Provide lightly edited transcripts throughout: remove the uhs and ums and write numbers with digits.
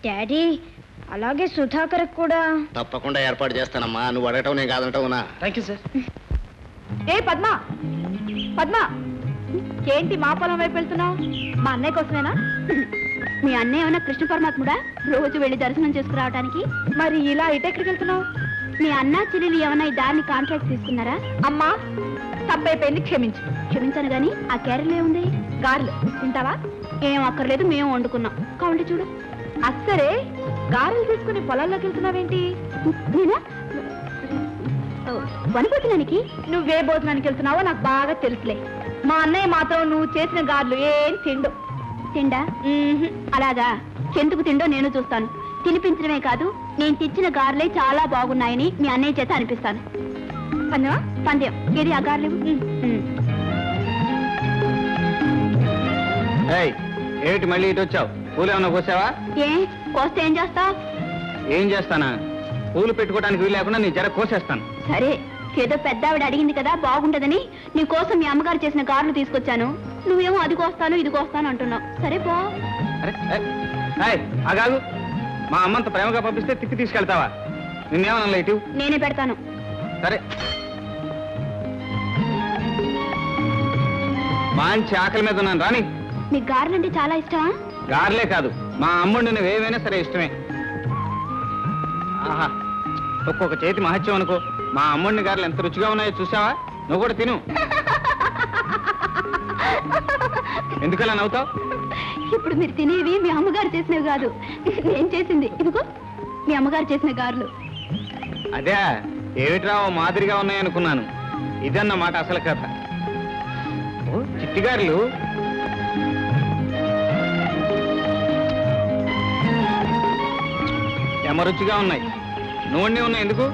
Daddy అలాగే సుధాకర్ కూడా తప్పకుండా ఏర్పాటు చేస్తానమ్మా. నువ్వు అడగటం నేను కాదంటావునా? Thank you sir. ఏ పద్మ, పద్మ ఏంటి మా పొలం వైపు వెళ్తున్నావు? మా అన్నయ్య కోసమేనా? మీ అన్నయ్య ఏమైనా కృష్ణ పరమాత్ముడా రోజు వెళ్ళి దర్శనం చేసుకురావడానికి? మరి ఇలా ఇటెక్కడికి వెళ్తున్నావు? మీ అన్న చెల్లెలు ఏమైనా ఈ దారిని కాంట్రాక్ట్ తీసుకున్నారా? అమ్మా తప్పైపోయింది, క్షమించు. క్షమించాను గాని ఆ క్యారెల్ ఏముంది? గారెలు తింటావా? ఏం అక్కర్లేదు, మేము వండుకున్నాం. కావండి చూడు. అస్సరే గారెలు తీసుకుని పొలాల్లోకి వెళ్తున్నావేంటి? నేనా వనభోజనానికి? నువ్వే భోజనానికి వెళ్తున్నావో నాకు బాగా తెలుసులే. మా అన్నయ్య మాత్రం నువ్వు చేసిన గారెలు ఏం తిండు. తిండా? అలాగా, ఎందుకు తిండో నేను చూస్తాను. తినిపించడమే కాదు, నేను తెచ్చిన గారెలే చాలా బాగున్నాయని మీ అన్నయ్య చేత అనిపిస్తాను. పందెమా? పందెం. ఏది ఆ గారెలు? ఏమిటి మళ్ళీ ఇటు వచ్చావు? పూలు ఏమన్నా కోసావా? ఏ కోస్తే ఏం చేస్తావు? ఏం చేస్తానా? పూలు పెట్టుకోవడానికి వీలు లేకుండా నీ జర కోసేస్తాను. సరే, ఏదో పెద్ద ఆవిడ అడిగింది కదా బాగుంటదని నీ కోసం మీ అమ్మగారు చేసిన గారెలు తీసుకొచ్చాను. నువ్వేమో అది కోస్తాను ఇది కోస్తాను అంటున్నావు. సరే పో. అగాగు, మా అమ్మంత ప్రేమగా పంపిస్తే తిక్కి తీసుకెళ్తావా? నిన్నేమన్నా ఇటు? నేనే పెడతాను. సరే, మంచి ఆకలి మీద ఉన్నాను రాని. మీకు గారెలు అంటే చాలా ఇష్టమా? గారెలే కాదు, మా అమ్ముండి నువ్వు ఏమైనా సరే ఇష్టమే. ఆహా, ఒక్కొక్క చేతి మహత్యం అనుకో. మా అమ్ముడిని గారెలు ఎంత రుచిగా ఉన్నాయో చూసావా? నువ్వు కూడా తిను. ఎందుకలా నవ్వుతావు? ఇప్పుడు మీరు తినేవి మీ అమ్మగారు చేసినవి కాదు, నేను చేసింది. ఇదిగో మీ అమ్మగారు చేసిన గారెలు. అదే ఏమిట్రా మాదిరిగా ఉన్నాయనుకున్నాను. ఇదన్నమాట అసలు కథ. ఓ చిట్టి గారెలు. రుచిగా ఉన్నాయి. నూనె ఉన్నాయి. ఎందుకు?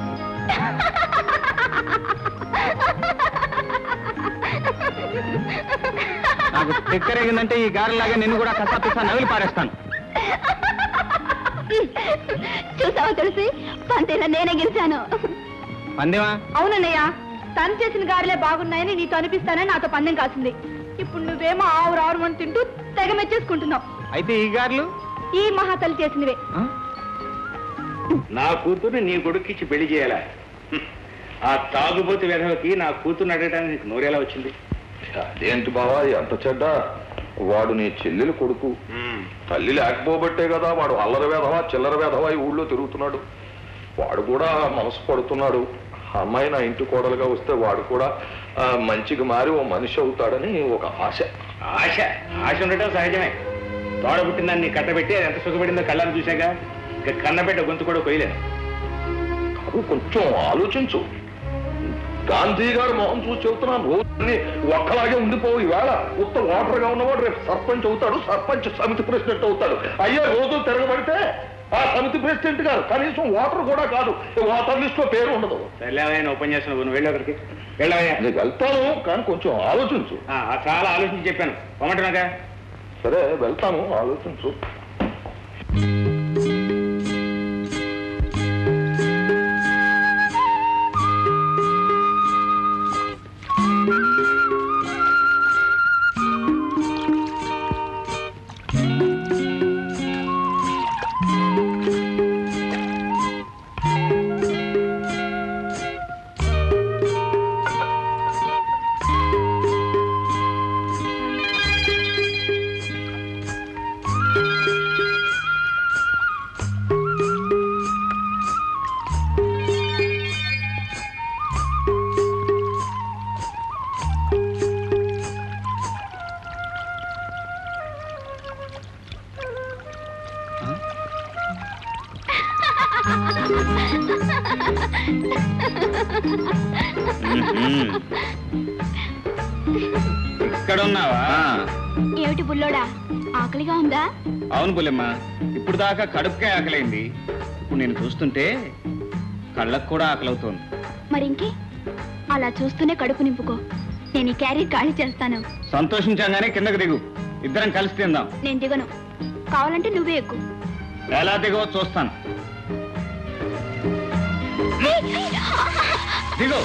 నాకు తిక్కరేగిందంటే ఈ గారెలాగా నిన్ను కూడా కసా నవిలి పారేస్తాను. చూసావా తెలిసి పంతేలా నేనే గెలిచాను. పందెమా? అవునన్నయ్య, తను చేసిన గారెలే బాగున్నాయని నీతో అనిపిస్తానని నాతో పందెం కాసింది. ఇప్పుడు నువ్వేమో ఆవురు ఆవురు తింటూ తెగ మెచ్చేసుకుంటున్నావు. అయితే ఈ గారెలు ఈ మహాతల్లి చేసినవే. నా కూతుర్ని నీ కొడుక్కిచ్చి పెళ్లి చేయాలా? ఆ తాగుబోతు వెధవకి నా కూతుర్ని అడగడానికి నీకు నోరేలా వచ్చింది? అదేంటి బావా ఎంత చెడ్డ? వాడు నీ చెల్లెలు కొడుకు. తల్లి లేకపోబట్టే కదా వాడు అల్లరి వేధవా చిల్లర వేధవా ఈ ఊళ్ళో తిరుగుతున్నాడు. వాడు కూడా మనసు పడుతున్నాడు. అమ్మాయి నా ఇంటి కోడలుగా వస్తే వాడు కూడా మంచిగా మారి ఓ మనిషి అవుతాడని ఒక ఆశ. ఆశ ఆశ ఉండటం సహజమే. తోడబుట్టిందని నీ కట్టబెట్టి అది ఎంత సుఖపడిందో కళ్ళని చూశాక కన్నబెట్ట గొంతు కూడా కొయ్యలేను. కాదు, కొంచెం ఆలోచించు. గాంధీ గారు మొహం చూసి చెబుతున్నాను, రోజుని ఒక్కలాగే ఉండిపోవు. ఈవేళ ఉత్త ఓటర్గా ఉన్నవాడు రేపు సర్పంచ్ అవుతాడు, సర్పంచ్ సమితి ప్రెసిడెంట్ అవుతాడు. అయ్యే రోజు తిరగబడితే ఆ సమితి ప్రెసిడెంట్ గారు కనీసం ఓటర్ కూడా కాదు, ఓటర్ లిస్ట్ లో పేరు ఉండదు. సర్లేవయ్యా, ఉపన్యాసం నువ్వు వెళ్ళి ఒకరికి వెళ్ళవయ్యా. నీకు వెళ్తాను, కానీ కొంచెం ఆలోచించు. చాలా ఆలోచించి చెప్పాను, పొమ్మంటున్నాగా. సరే వెళ్తాను, ఆలోచించు. ఇక్కడ ఉన్నావా? ఏమిటి బుల్లోడా, ఆకలిగా ఉందా? అవును బుల్లెమ్మ, ఇప్పుడు దాకా కడుపుకే ఆకలైంది. ఇప్పుడు నేను చూస్తుంటే కళ్ళకు కూడా ఆకలవుతోంది. మరింకే, అలా చూస్తూనే కడుపు నింపుకో. నేను ఈ క్యారీ ఖాళీ చేస్తాను. సంతోషించగానే కిందకు దిగు, ఇద్దరం కలిసి తిందాం. నేను దిగను, కావాలంటే నువ్వే ఎక్కువ. ఎలా దిగో చూస్తాను. దిగు.